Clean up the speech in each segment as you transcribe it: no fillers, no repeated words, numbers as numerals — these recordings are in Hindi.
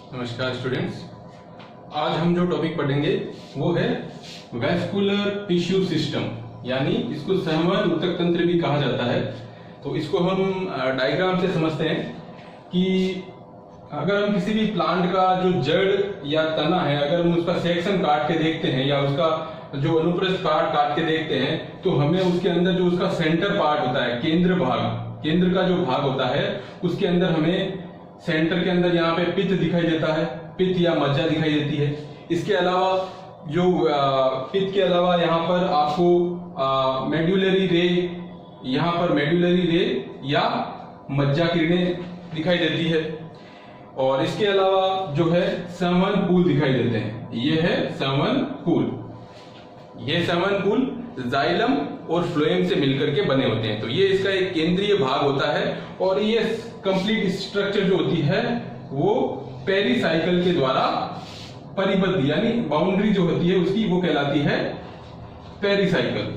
नमस्कार स्टूडेंट्स। आज हम जो टॉपिक पढ़ेंगे वो है वैस्कुलर टिश्यू सिस्टम, यानी इसको संवहन ऊतक तंत्र भी कहा जाता है। तो इसको हम डायग्राम से समझते हैं कि अगर हम किसी भी प्लांट का जो जड़ या तना है, अगर हम उसका सेक्शन काट के देखते हैं या उसका जो अनुप्रस्थ काट के देखते हैं, तो हमें उसके अंदर जो उसका सेंटर पार्ट होता है, केंद्र का जो भाग होता है, उसके अंदर हमें सेंटर के अंदर यहाँ पे पित्त दिखाई देता है, पित्त या मज्जा दिखाई देती है। इसके अलावा जो पित्त के अलावा यहाँ पर आपको मेड्यूलरी रे, यहाँ पर मेड्यूलरी रे या मज्जा किरणें दिखाई देती है। और इसके अलावा जो है संवहन पुल दिखाई देते हैं। ये है संवहन पुल। ये संवहन पुल जाइलम और फ्लोएम से मिलकर के बने होते हैं। तो ये इसका एक केंद्रीय भाग होता है और ये कंप्लीट स्ट्रक्चर जो होती है वो पेरिसाइकल के द्वारा परिबद्ध, यानी बाउंड्री जो होती है उसकी वो कहलाती है पेरिसाइकल।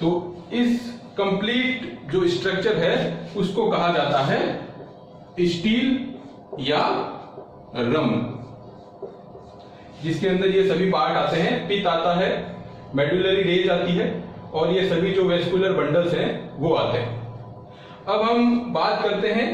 तो इस कंप्लीट जो स्ट्रक्चर है उसको कहा जाता है स्टील या रम, जिसके अंदर ये सभी पार्ट आते हैं। पित्त आता है, मेडुलरी रेज आती है और ये सभी जो वेस्कुलर बंडल्स हैं वो आते हैं। अब हम बात करते हैं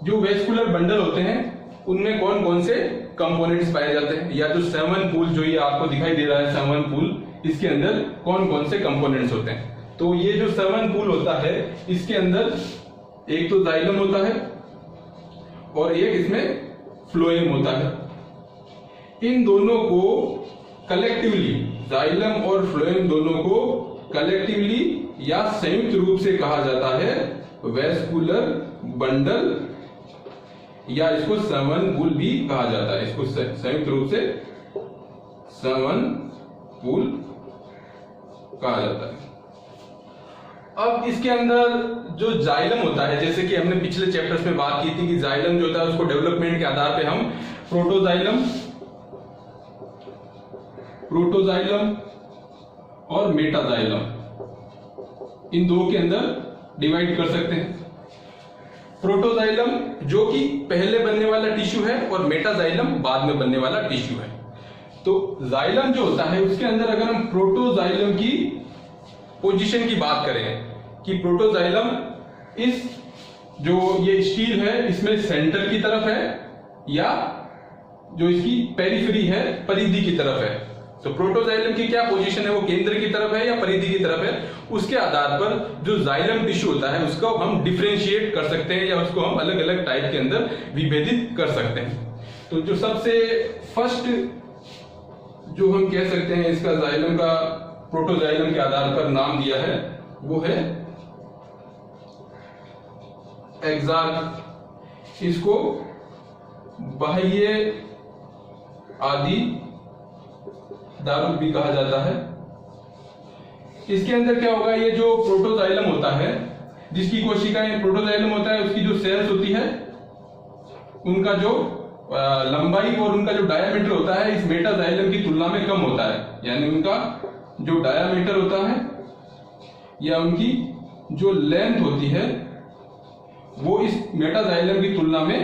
जो वेस्कुलर बंडल होते हैं उनमें कौन कौन से कंपोनेंट्स पाए जाते हैं, या जो संवहन पुल जो ये आपको दिखाई दे रहा है संवहन पुल, इसके अंदर कौन कौन से कंपोनेंट्स होते हैं। तो ये जो संवहन पुल होता है इसके अंदर एक तो जाइलम होता है और एक इसमें फ्लोएम होता है। इन दोनों को कलेक्टिवली, जाइलम और फ्लोएम दोनों को कलेक्टिवली या संयुक्त रूप से कहा जाता है वेस्कुलर बंडल, या इसको संवहन पुल भी कहा जाता है। इसको संयुक्त रूप से संवहन पुल कहा जाता है। अब इसके अंदर जो जाइलम होता है, जैसे कि हमने पिछले चैप्टर्स में बात की थी कि जाइलम जो होता है उसको डेवलपमेंट के आधार पे हम प्रोटोजाइलम और मेटाजाइलम, इन दो के अंदर डिवाइड कर सकते हैं। प्रोटोजाइलम जो कि पहले बनने वाला टिश्यू है और मेटाजाइलम बाद में बनने वाला टिश्यू है। तो जाइलम जो होता है उसके अंदर अगर हम प्रोटोजाइलम की पोजीशन की बात करें कि प्रोटोजाइलम इस जो ये स्टील है इसमें सेंटर की तरफ है या जो इसकी पेरिफेरी है परिधि की तरफ है। तो प्रोटोजाइलम की क्या पोजीशन है, वो केंद्र की तरफ है या परिधि की तरफ है, उसके आधार पर जो जाइलम टिश्यू होता है उसको हम डिफरेंशिएट कर सकते हैं या उसको हम अलग अलग टाइप के अंदर विभेदित कर सकते हैं। तो जो सबसे फर्स्ट जो हम कह सकते हैं इसका जाइलम का प्रोटोजाइलम के आधार पर नाम दिया है वो है एक्सार्क। इसको बाह्य आदि दारुक भी कहा जाता है। इसके अंदर क्या होगा, ये जो प्रोटोजाइलम होता है जिसकी कोशिकाएं, प्रोटोजाइलम होता है उसकी जो सेल्स होती है उनका जो लंबाई और उनका जो डायामीटर होता है इस मेटाजाइलम की तुलना में कम होता है। यानी उनका जो डायामीटर होता है या उनकी जो लेंथ होती है वो इस मेटाजाइलम की तुलना में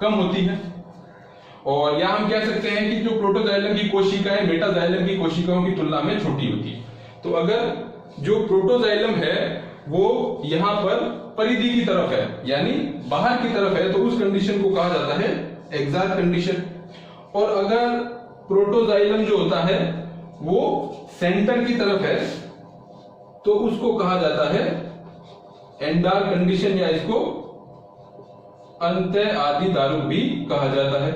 कम होती है। और यहां हम कह सकते हैं कि जो प्रोटोजाइलम की कोशिकाएं मेटाजाइलम की कोशिकाओं की तुलना में छोटी होती है। तो अगर जो प्रोटोजाइलम है वो यहां पर परिधि की तरफ है यानी बाहर की तरफ है तो उस कंडीशन को कहा जाता है एक्सार्क कंडीशन। और अगर प्रोटोजाइलम जो होता है वो सेंटर की तरफ है तो उसको कहा जाता है एंडार कंडीशन, या इसको अंत्य आदि दारुक भी कहा जाता है।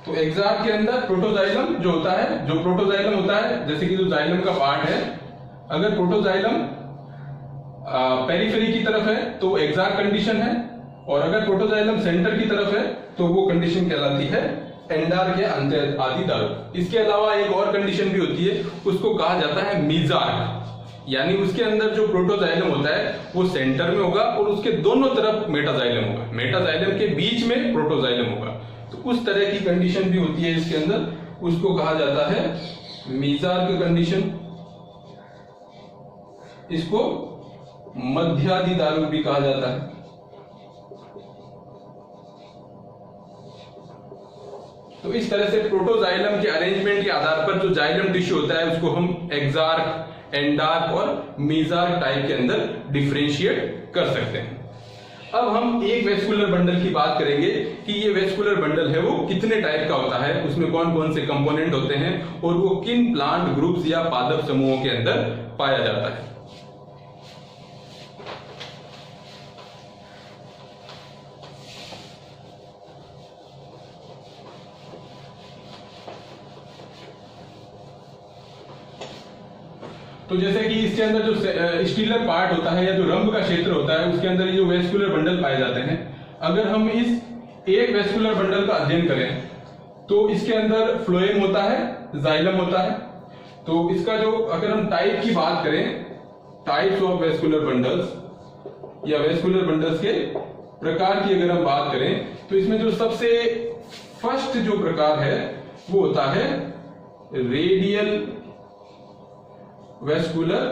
तो एक्सार्क के अंदर प्रोटोजाइलम जो होता है, जो प्रोटोजाइलम होता है जैसे कि जो जाइलम का पार्ट है, अगर प्रोटोजाइलम पेरिफेरी की तरफ है तो एक्सार्क कंडीशन है, और अगर प्रोटोजाइलम सेंटर की तरफ है तो वो कंडीशन कहलाती है एंडार के अंत्य आदि दारुक। इसके अलावा एक और कंडीशन भी होती है, उसको कहा जाता है मीजार्क, यानी उसके अंदर जो प्रोटोजाइलम होता है वो सेंटर में होगा और उसके दोनों तरफ मेटाजाइलम होगा, मेटाजाइलम के बीच में प्रोटोजाइलम होगा। तो उस तरह की कंडीशन भी होती है इसके अंदर, उसको कहा जाता है मीजार्क कंडीशन। इसको मध्यादि दारुक भी कहा जाता है। तो इस तरह से प्रोटोजाइलम के अरेंजमेंट के आधार पर जो जाइलम टिश्यू होता है उसको हम एक्सार्क, एंडार्क और मेसोर्क टाइप के अंदर डिफरेंशिएट कर सकते हैं। अब हम एक वेस्कुलर बंडल की बात करेंगे कि ये वेस्कुलर बंडल है वो कितने टाइप का होता है, उसमें कौन कौन से कंपोनेंट होते हैं और वो किन प्लांट ग्रुप्स या पादप समूहों के अंदर पाया जाता है। तो जैसे कि इसके अंदर जो स्टीलर पार्ट होता है या जो रंभ का क्षेत्र होता है उसके अंदर ये जो वेस्कुलर बंडल पाए जाते हैं। अगर हम इस एक वेस्कुलर बंडल का अध्ययन करें तो इसके अंदर फ्लोएम होता है, जाइलम होता है। तो इसका जो अगर हम टाइप की बात करें, टाइप्स ऑफ वेस्कुलर बंडल्स या वेस्कुलर बंडल्स के प्रकार की अगर हम बात करें तो इसमें जो सबसे फर्स्ट जो प्रकार है वो होता है रेडियल वेस्कुलर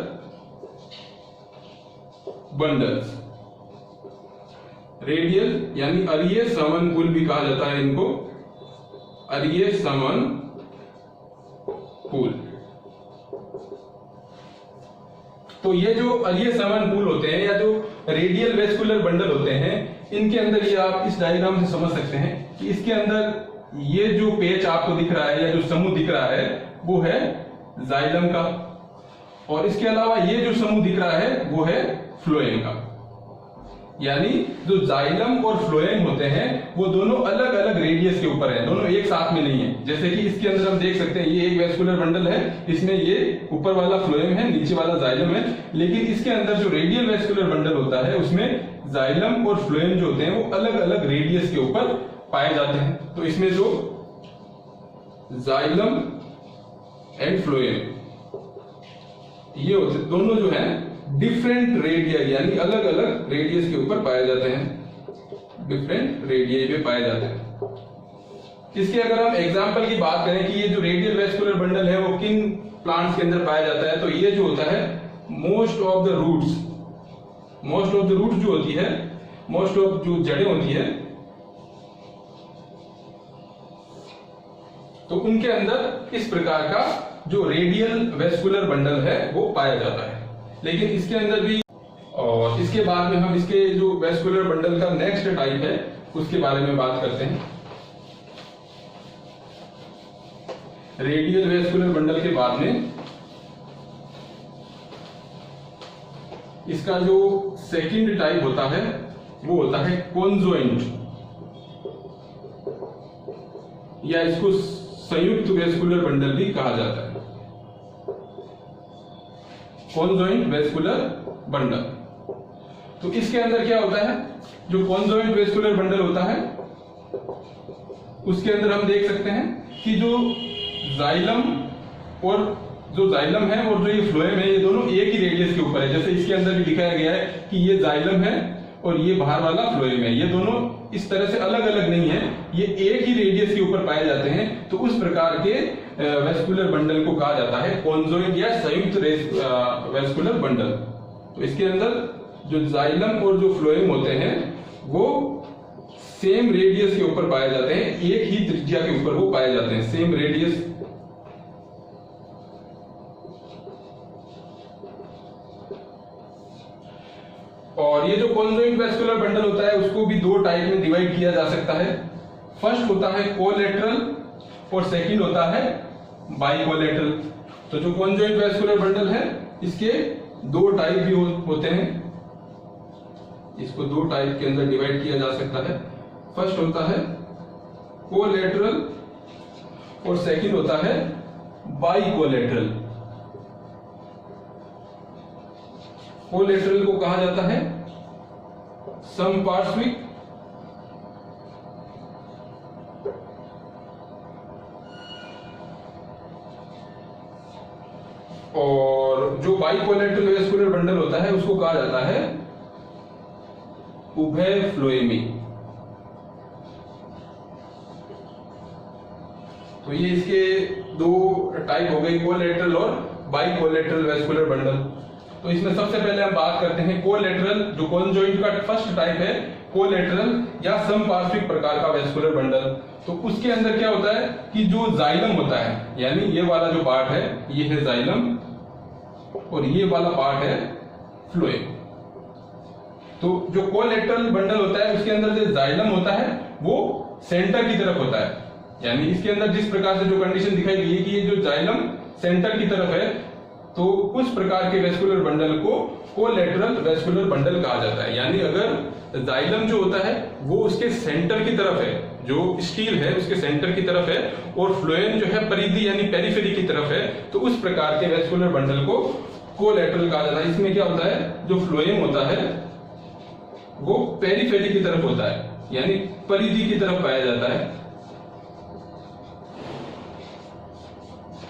बंडल्स। रेडियल यानी अरीय समन पुल भी कहा जाता है इनको, अरीय समन पुल। तो ये जो अरीय समन पुल होते हैं या जो रेडियल वेस्कुलर बंडल होते हैं, इनके अंदर ये आप इस डायग्राम से समझ सकते हैं कि इसके अंदर ये जो पेच आपको दिख रहा है या जो समूह दिख रहा है वो है जाइलम का, और इसके अलावा ये जो समूह दिख रहा है वो है फ्लोएम का। यानी जो जाइलम और फ्लोएम होते हैं वो दोनों अलग अलग रेडियस के ऊपर है, दोनों एक साथ में नहीं है। जैसे कि इसके अंदर हम देख सकते हैं ये एक वेस्कुलर बंडल है, इसमें ये ऊपर वाला फ्लोएम है, नीचे वाला जाइलम है, लेकिन इसके अंदर जो रेडियल वेस्कुलर बंडल होता है उसमें जाइलम और फ्लोएम जो होते हैं वो अलग अलग रेडियस के ऊपर पाए जाते हैं। तो इसमें जो जाइलम एंड फ्लोएम ये होते दोनों जो है डिफरेंट रेडियस यानी अलग अलग रेडियस के ऊपर पाए जाते हैं, डिफरेंट रेडियस पे पाए जाते हैं। इसके अगर हम एग्जांपल की बात करें कि ये जो रेडियल वेस्कुलर बंडल है वो किन प्लांट्स के अंदर पाया जाता है, तो ये जो होता है मोस्ट ऑफ द रूट्स जो होती है, मोस्ट ऑफ जो जड़ें होती है तो उनके अंदर इस प्रकार का जो रेडियल वेस्कुलर बंडल है वो पाया जाता है। लेकिन इसके अंदर भी, और इसके बाद में हम इसके जो वेस्कुलर बंडल का नेक्स्ट टाइप है उसके बारे में बात करते हैं। रेडियल वेस्कुलर बंडल के बाद में इसका जो सेकंड टाइप होता है वो होता है कॉन्जॉइंट, या इसको संयुक्त वेस्कुलर बंडल भी कहा जाता है, कॉन्जॉइंट वेस्कुलर बंडल। तो इसके अंदर क्या होता है, जो कॉन्जॉइंट वेस्कुलर बंडल होता है उसके अंदर हम देख सकते हैं कि जो जाइलम है और जो ये फ्लोएम है ये दोनों एक ही रेडियस के ऊपर है। जैसे इसके अंदर भी दिखाया गया है कि ये जाइलम है और ये बाहर वाला फ्लोएम है, ये दोनों इस तरह से अलग अलग नहीं है, ये एक ही रेडियस के ऊपर पाए जाते हैं। तो उस प्रकार के वेस्कुलर बंडल को कहा जाता है कॉन्जॉइंट या संयुक्त वेस्कुलर बंडल। तो इसके अंदर जो जाइलम और जो फ्लोएम होते हैं वो सेम रेडियस के ऊपर पाए जाते हैं, एक ही त्रिज्या के ऊपर वो पाए जाते हैं, सेम रेडियस। और ये जो कॉन्जॉइंट वेस्कुलर बंडल होता है उसको भी दो टाइप में डिवाइड किया जा सकता है। फर्स्ट होता है कोलेटरल और सेकंड होता है बाइकोलेटरल। तो जो कॉन्जॉइंट वेस्कुलर बंडल है इसके दो टाइप भी होते हैं, इसको दो टाइप के अंदर डिवाइड किया जा सकता है। फर्स्ट होता है कोलेटरल और सेकंड होता है बाइकोलेटरल। कोलेटरल को कहा जाता है समपार्श्विक और जो बाइकोलेटरल वेस्कुलर बंडल होता है उसको कहा जाता है उभय फ्लोएमी। तो ये इसके दो टाइप हो गए, कोलेटरल और बाइकोलेटरल वेस्कुलर बंडल। तो इसमें सबसे पहले हम बात करते हैं कोलैटरल, जो कॉन्जॉइंट का फर्स्ट टाइप है, कोलैटरल या समपार्श्विक प्रकार का वेस्कुलर बंडल। तो उसके अंदर क्या होता है कि जो जाइलम होता है, यानी ये वाला जो पार्ट है ये है जाइलम और ये वाला पार्ट है फ्लोएम। तो जो कोलैटरल बंडल होता है उसके अंदर जो जाइलम होता है वो सेंटर की तरफ होता है, यानी इसके अंदर जिस प्रकार से जो कंडीशन दिखाई गई है कि ये जो जाइलम सेंटर की तरफ है, तो उस प्रकार के वेस्कुलर बंडल को कोलैटरल वेस्कुलर बंडल कहा जाता है। यानी अगर जाइलम जो होता है वो उसके सेंटर की तरफ है, जो स्टील है उसके सेंटर की तरफ है, और फ्लोएम जो है परिधि यानी पेरिफेरी की तरफ है, तो उस प्रकार के वेस्कुलर बंडल को कोलैटरल कहा जाता है। इसमें क्या होता है, जो फ्लोएम होता है वो पेरिफेरी की तरफ होता है, यानी परिधि की तरफ पाया जाता है।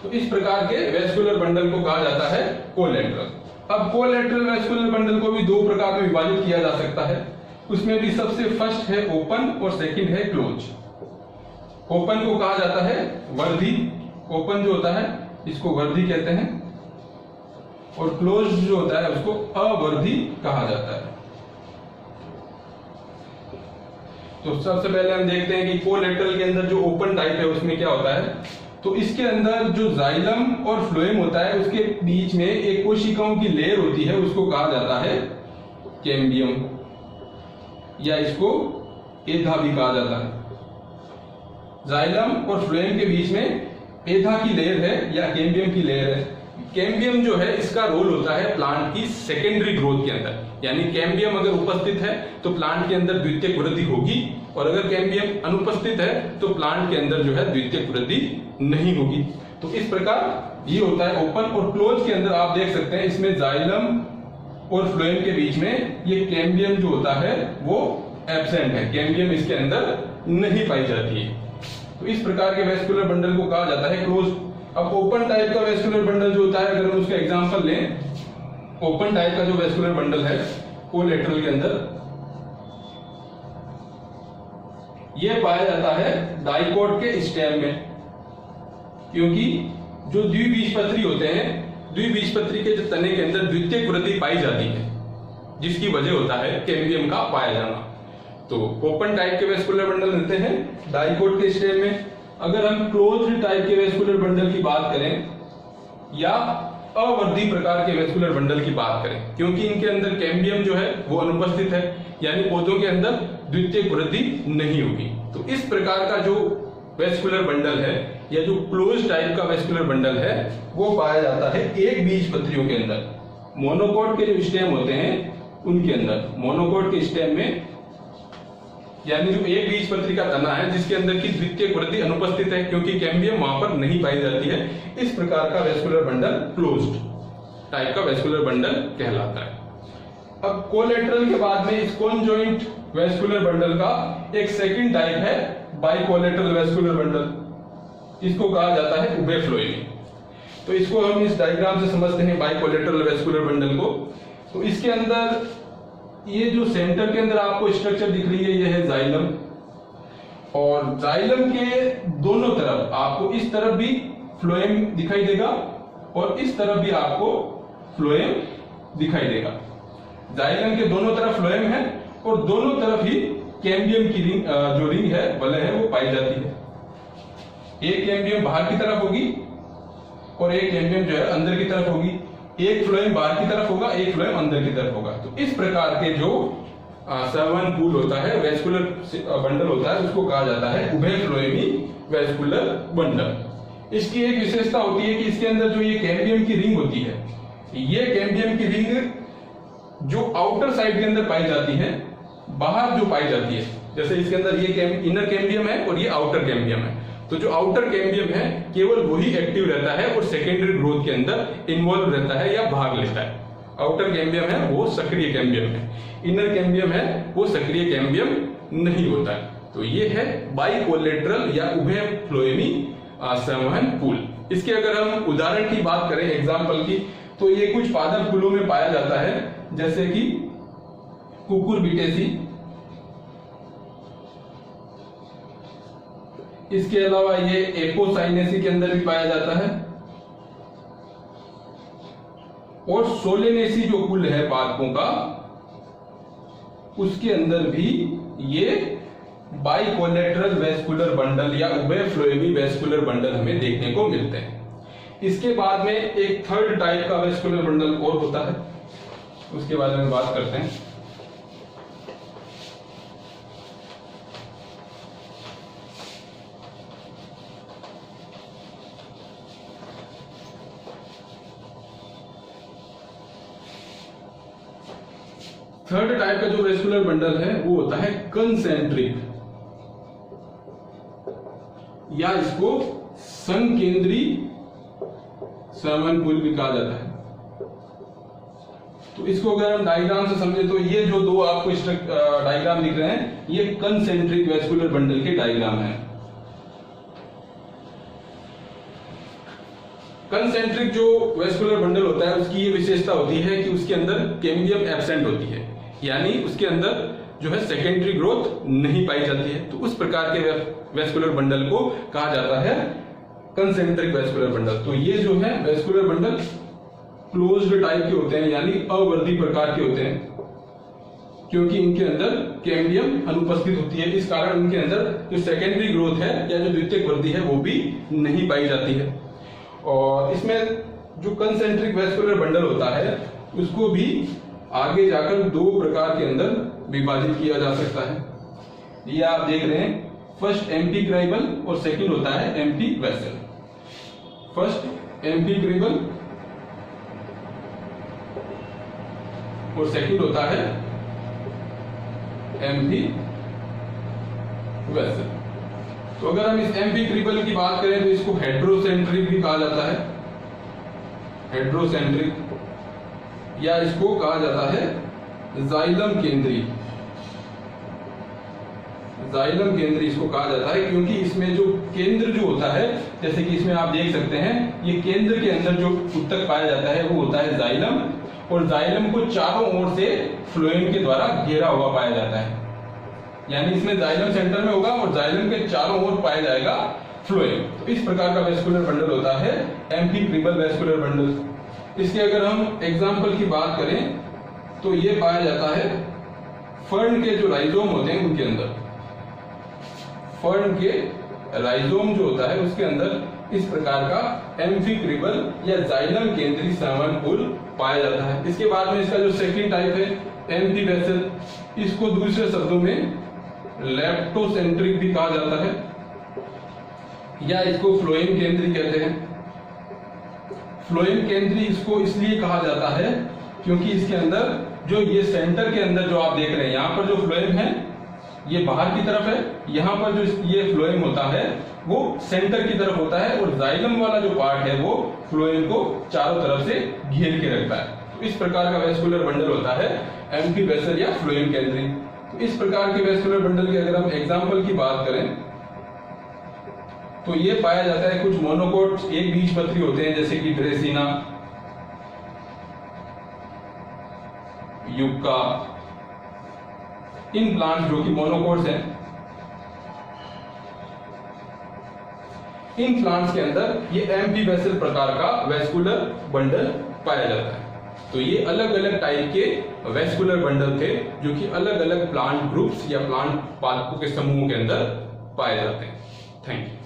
तो इस प्रकार के वेस्कुलर बंडल को कहा जाता है कोलैटरल। अब कोलैटरल वेस्कुलर बंडल को भी दो प्रकार में विभाजित किया जा सकता है। उसमें भी सबसे फर्स्ट है ओपन और सेकंड है क्लोज। ओपन को कहा जाता है वर्धी, ओपन जो होता है इसको वर्धी कहते हैं, और क्लोज जो होता है उसको अवर्धी कहा जाता है। तो सबसे पहले हम देखते हैं कि कोलैटरल के अंदर जो ओपन टाइप है उसमें क्या होता है। तो इसके अंदर जो जाइलम और फ्लोएम होता है उसके बीच में एक कोशिकाओं की लेयर होती है, उसको कहा जाता है कैम्बियम, या इसको एधा भी कहा जाता है। जाइलम और फ्लोएम के बीच में एधा की लेयर है या कैम्बियम की लेयर है। कैम्बियम जो है इसका रोल होता है प्लांट की सेकेंडरी ग्रोथ के अंदर, यानी कैम्बियम अगर उपस्थित है तो प्लांट के अंदर द्वितीयक वृद्धि होगी, और अगर कैम्बियम अनुपस्थित है तो प्लांट के अंदर जो है द्वितीयक वृद्धि नहीं होगी। तो इस प्रकार ये होता है ओपन। और क्लोज के अंदर आप देख सकते हैं इसमें जाइलम और फ्लोएम के बीच में ये कैम्बियम जो होता है वो एब्सेंट है, कैम्बियम इसके अंदर नहीं पाई जाती है। तो इस प्रकार के वेस्कुलर बंडल को कहा जाता है क्लोज। अब ओपन टाइप का वेस्कुलर बंडल जो होता है, अगर हम उसका एग्जांपल लें, ओपन टाइप का जो वेस्कुलर बंडल है कोलैटरल के अंदर, यह पाया जाता है डाइकोट के स्टेम में, क्योंकि जो द्विबीजपत्री होते हैं, द्विबीजपत्री के जो तने के अंदर द्वितीयक वृद्धि पाई जाती है, जिसकी वजह होता है कैम्बियम का पाया जाना। तो ओपन टाइप के वेस्कुलर बंडल मिलते हैं डाइकोट के स्टेम में। अगर हम क्लोज्ड टाइप के वेस्कुलर बंडल की बात करें या अवर्धी प्रकार के वेस्कुलर बंडल की बात करें, क्योंकि इनके अंदर कैम्बियम जो है वो अनुपस्थित है, यानी पौधों के अंदर द्वितीयक वृद्धि नहीं होगी। तो इस प्रकार का जो वेस्कुलर बंडल है या जो क्लोज टाइप का वेस्कुलर बंडल है वो पाया जाता है एक बीजपत्रियों के अंदर। मोनोकोट के जो स्टेम होते हैं उनके अंदर, मोनोकोट के स्टेम में, यानी जो एक बीजपत्री का तना है जिसके अंदर की द्वितीयक वृद्धि अनुपस्थित है, क्योंकि कैम्बियम वहां पर नहीं पाई जाती है, इस प्रकार का वेस्कुलर बंडल क्लोज्ड टाइप का वेस्कुलर बंडल कहलाता है। अब कोलैटरल के बाद में इस कॉन्जॉइंट वेस्कुलर बंडल का एक सेकंड टाइप है बाइकोलैटरल वेस्कुलर बंडल। इसको कहा जाता है उभय फ्लोएमी। तो इसको हम इस डायग्राम से समझते हैं बाइकोलैटरल वेस्कुलर बंडल को। तो इसके अंदर ये जो सेंटर के अंदर आपको स्ट्रक्चर दिख रही है ये है जाइलम, और जाइलम के दोनों तरफ आपको इस तरफ भी फ्लोएम दिखाई देगा और इस तरफ भी आपको फ्लोएम दिखाई देगा। जाइलम के दोनों तरफ फ्लोएम है और दोनों तरफ ही कैम्बियम की रिंग, जो रिंग है वलय है वो पाई जाती है। एक कैम्बियम बाहर की तरफ होगी और एक कैम्बियम जो है अंदर की तरफ होगी। एक फ्लोएम बाहर की तरफ होगा, एक फ्लोएम अंदर की तरफ होगा। तो इस प्रकार के जो सहवन पूल होता है, वेस्कुलर बंडल होता है, उसको कहा जाता है उभय फ्लोएमी वेस्कुलर बंडल। इसकी एक विशेषता होती है कि इसके अंदर जो ये कैम्बियम की रिंग होती है, ये कैम्बियम की रिंग जो आउटर साइड के अंदर पाई जाती है, बाहर जो पाई जाती है, जैसे इसके अंदर ये इनर कैम्बियम है और ये आउटर कैम्बियम है, तो जो आउटर कैम्बियम है केवल वही एक्टिव रहता है और सेकेंडरी ग्रोथ के अंदर इन्वॉल्व रहता है या भाग लेता है। आउटर कैम्बियम है वो सक्रिय कैम्बियम है, इनर कैम्बियम है वो सक्रिय कैम्बियम नहीं होता है। तो ये है बाइकोलैटरल या उभय फ्लोएमी संवहन पूल। इसके अगर हम उदाहरण की बात करें, एग्जाम्पल की, तो ये कुछ पादप फूलों में पाया जाता है, जैसे कि कुकुरबिटेसी, इसके अलावा ये एपोसाइनेसी के अंदर भी पाया जाता है, और सोलेनेसी जो कुल है पादपों का, उसके अंदर भी ये बाइकोलेटरल वेस्कुलर बंडल या उभय फ्लोएमी वेस्कुलर बंडल हमें देखने को मिलते हैं। इसके बाद में एक थर्ड टाइप का वेस्कुलर बंडल और होता है, उसके बारे में बात करते हैं। थर्ड टाइप का जो वेस्कुलर बंडल है वो होता है कंसेंट्रिक, या इसको संकेंद्री संवहन पुल भी कहा जाता है। तो इसको अगर हम डायग्राम से समझे तो ये जो दो आपको डायग्राम दिख रहे हैं, ये कंसेंट्रिक वेस्कुलर बंडल के डायग्राम है। कंसेंट्रिक जो वेस्कुलर बंडल होता है उसकी ये विशेषता होती है कि उसके अंदर कैम्बियम एब्सेंट होती है, यानी उसके अंदर जो है सेकेंडरी ग्रोथ नहीं पाई जाती है। तो उस प्रकार के वेस्कुलर बंडल को कहा जाता है कंसेंट्रिक वेस्कुलर बंडल। तो ये जो है वेस्कुलर बंडल क्लोज्ड टाइप के होते हैं, यानी अवर्धी प्रकार के होते हैं, क्योंकि इनके अंदर कैम्बियम अनुपस्थित होती है। इस कारण इनके अंदर जो सेकेंडरी ग्रोथ है या जो द्वितीयक वृद्धि है वो भी नहीं पाई जाती है। और इसमें जो कंसेंट्रिक वेस्कुलर बंडल होता है उसको भी आगे जाकर दो प्रकार के अंदर विभाजित किया जा सकता है। ये आप देख रहे हैं, फर्स्ट एम्फीक्राइबल और सेकंड होता है एम्फी वेसल। फर्स्ट एम्फीक्राइबल और सेकंड होता है एम्फी वेसल। तो अगर हम इस एम्फीक्राइबल की बात करें तो इसको हेड्रोसेंट्रिक भी कहा जाता है, हेड्रोसेंट्रिक, या इसको कहा जाता है जाइलम केंद्री। जाइलम केंद्री इसको कहा जाता है क्योंकि इसमें जो केंद्र जो होता है, जैसे कि इसमें आप देख सकते हैं, ये केंद्र के अंदर जो ऊतक पाया जाता है वो होता है जाइलम, और जाइलम को चारों ओर से फ्लोएम के द्वारा घेरा हुआ पाया जाता है। यानी इसमें जाइलम सेंटर में होगा और जाइलम के चारों ओर पाया जाएगा फ्लोएम। तो इस प्रकार का वेस्कुलर बंडल होता है एम्फीक्राइबल वेस्कुलर बंडल। इसके अगर हम एग्जाम्पल की बात करें तो ये पाया जाता है फर्न के जो राइजोम होते हैं उनके अंदर। फर्न के राइजोम जो होता है उसके अंदर इस प्रकार का एम्फीक्राइबल या जाइलम केंद्री संवहन पुल पाया जाता है। इसके बाद में इसका जो सेकंड टाइप है एम्फी वेसल, इसको दूसरे शब्दों में लेप्टोसेंट्रिक भी कहा जाता है, या इसको फ्लोएम केंद्री कहते हैं। फ्लोएम केंद्री इसको इसलिए कहा जाता है क्योंकि इसके अंदर जो ये सेंटर के अंदर जो आप देख रहे हैं, यहाँ पर जो फ्लोएम है ये बाहर की तरफ है, यहाँ पर जो ये फ्लोएम होता है वो सेंटर की तरफ होता है, और जाइलम वाला जो पार्ट है वो फ्लोएम को चारों तरफ से घेर के रखता है। तो इस प्रकार का वेस्कुलर बंडल होता है एम्फी वेसल या फ्लोएम केंद्री। तो इस प्रकार के वेस्कुलर बंडल की अगर हम एग्जाम्पल की बात करें तो ये पाया जाता है कुछ मोनोकोट एक बीजपत्री होते हैं, जैसे कि ड्रेसिना, युक्का, इन प्लांट जो कि मोनोकोट्स हैं, इन प्लांट्स के अंदर ये एम्फी वेसल प्रकार का वेस्कुलर बंडल पाया जाता है। तो ये अलग अलग टाइप के वेस्कुलर बंडल थे जो कि अलग अलग प्लांट ग्रुप्स या प्लांट पादपों के समूहों के अंदर पाए जाते हैं। Thank you.